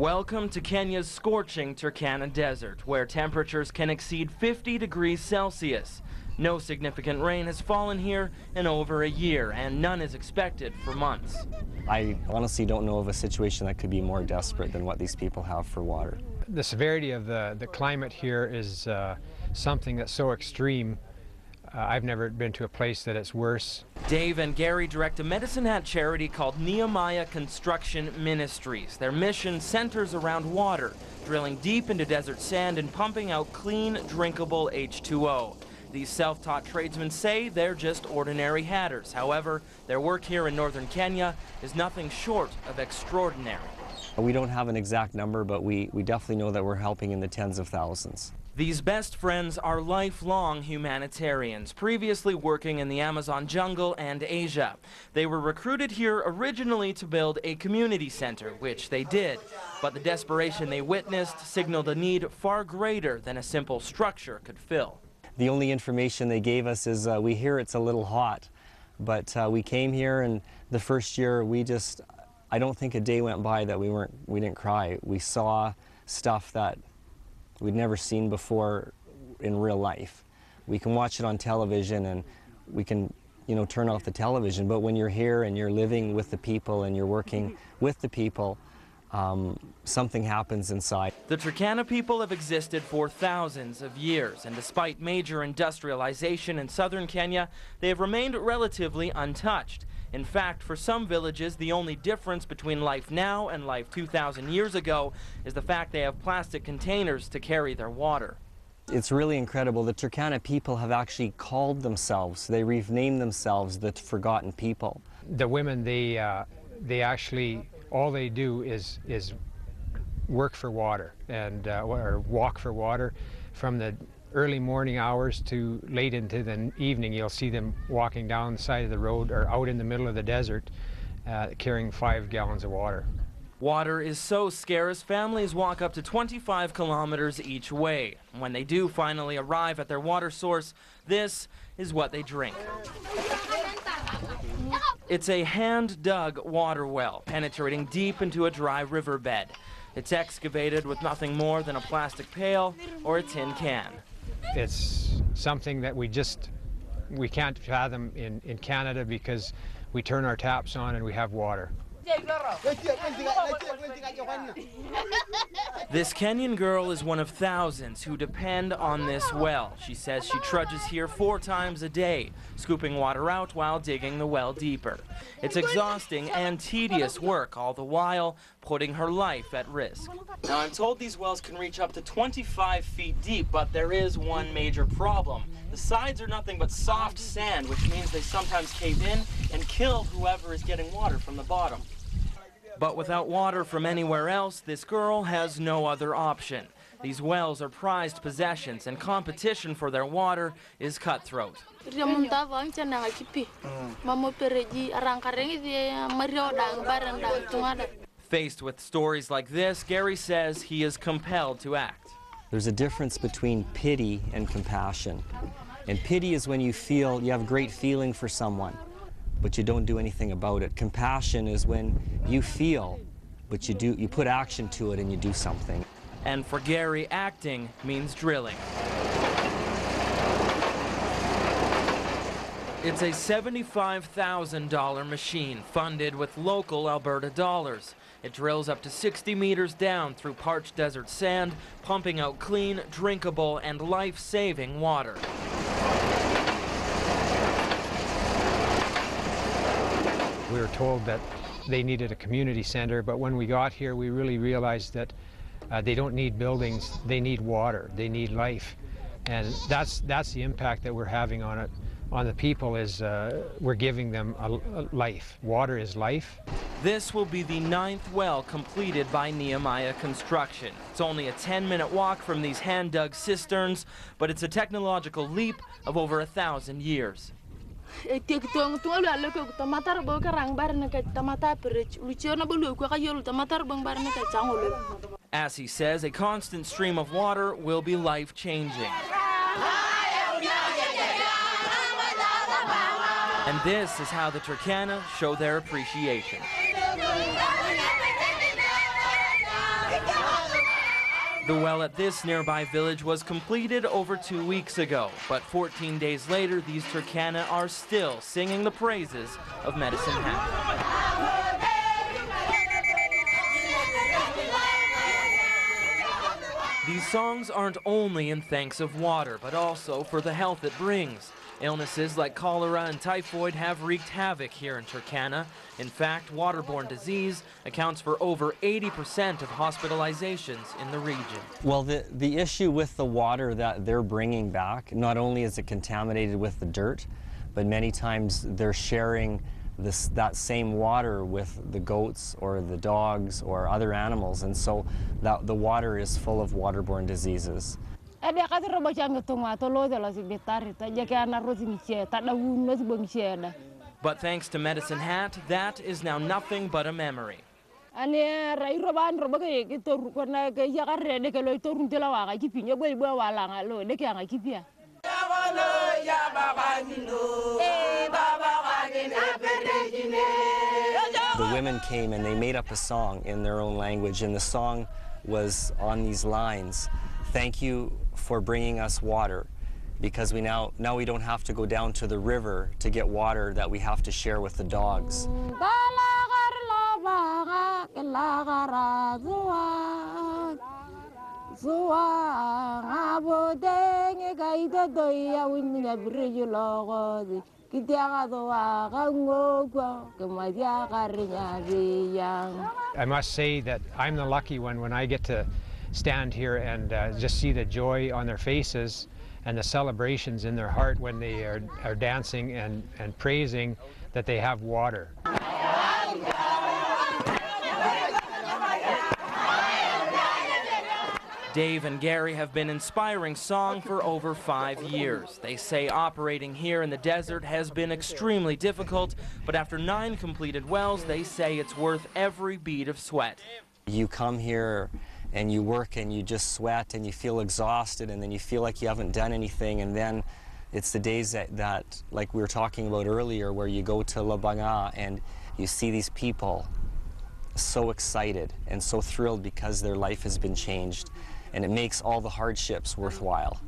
Welcome to Kenya's scorching Turkana Desert, where temperatures can exceed 50 degrees Celsius. No significant rain has fallen here in over a year, and none is expected for months. I honestly don't know of a situation that could be more desperate than what these people have for water. The severity of the climate here is something that's so extreme. I've never been to a place that it's worse. Dave and Gary direct a Medicine Hat charity called Nehemiah Construction Ministries. Their mission centers around water, drilling deep into desert sand and pumping out clean, drinkable H2O. These self-taught tradesmen say they're just ordinary hatters. However, their work here in northern Kenya is nothing short of extraordinary. We don't have an exact number, but we definitely know that we're helping in the tens of thousands. These best friends are lifelong humanitarians, previously working in the Amazon jungle and Asia. They were recruited here originally to build a community center, which they did. But the desperation they witnessed signaled a need far greater than a simple structure could fill. The only information they gave us is we hear it's a little hot, but we came here, and the first year I don't think a day went by that we didn't cry. We saw stuff that we'd never seen before in real life. We can watch it on television and we can, turn off the television, but when you're here and you're living with the people and you're working with the people, something happens inside. The Turkana people have existed for thousands of years, and despite major industrialization in southern Kenya, they have remained relatively untouched. In fact, for some villages, the only difference between life now and life 2,000 years ago is the fact they have plastic containers to carry their water. It's really incredible. The Turkana people have actually called themselves, they renamed themselves the Forgotten People. The women, they actually, all they do is work for water and or walk for water. From the early morning hours to late into the evening, you'll see them walking down the side of the road or out in the middle of the desert carrying 5 gallons of water. Water is so scarce, families walk up to 25 kilometers each way. When they do finally arrive at their water source, this is what they drink. It's a hand-dug water well, penetrating deep into a dry riverbed. It's excavated with nothing more than a plastic pail or a tin can. It's something that we can't fathom in Canada, because we turn our taps on and we have water. This Kenyan girl is one of thousands who depend on this well. She says she trudges here 4 times a day, scooping water out while digging the well deeper. It's exhausting and tedious work, all the while putting her life at risk. Now, I'm told these wells can reach up to 25 feet deep, but there is one major problem. The sides are nothing but soft sand, which means they sometimes cave in and kill whoever is getting water from the bottom. But without water from anywhere else, this girl has no other option. These wells are prized possessions, and competition for their water is cutthroat. Faced with stories like this, Gary says he is compelled to act. There's a difference between pity and compassion. And pity is when you have great feeling for someone, but you don't do anything about it. Compassion is when you feel, but you put action to it and you do something. And for Gary, acting means drilling. It's a $75,000 machine funded with local Alberta dollars. It drills up to 60 meters down through parched desert sand, pumping out clean, drinkable, and life-saving water. We were told that they needed a community center, but when we got here, we really realized that they don't need buildings, they need water, they need life. And that's the impact that we're having on the people, is we're giving them a life. Water is life. This will be the 9th well completed by Nehemiah Construction. It's only a 10-minute walk from these hand-dug cisterns, but it's a technological leap of over 1,000 years. As he says, a constant stream of water will be life-changing. And this is how the Turkana show their appreciation. The well at this nearby village was completed over 2 weeks ago, but 14 days later, these Turkana are still singing the praises of Medicine Hat. These songs aren't only in thanks of water, but also for the health it brings. Illnesses like cholera and typhoid have wreaked havoc here in Turkana. In fact, waterborne disease accounts for over 80% of hospitalizations in the region. Well, the issue with the water that they're bringing back, not only is it contaminated with the dirt, but many times they're sharing that same water with the goats or the dogs or other animals, and so the water is full of waterborne diseases. But thanks to Medicine Hat, that is now nothing but a memory. The women came and they made up a song in their own language, and the song was on these lines: "Thank you for bringing us water, because now we don't have to go down to the river to get water that we have to share with the dogs." I must say that I'm the lucky one when I get to stand here and just see the joy on their faces and the celebrations in their heart when they are dancing and praising that they have water. Dave and Gary have been inspiring song for over 5 years. They say operating here in the desert has been extremely difficult, but after 9 completed wells, they say it's worth every bead of sweat. You come here and you work and you just sweat and you feel exhausted, and then you feel like you haven't done anything, and then it's the days that like we were talking about earlier, where you go to Labanga and you see these people so excited and so thrilled because their life has been changed, and it makes all the hardships worthwhile.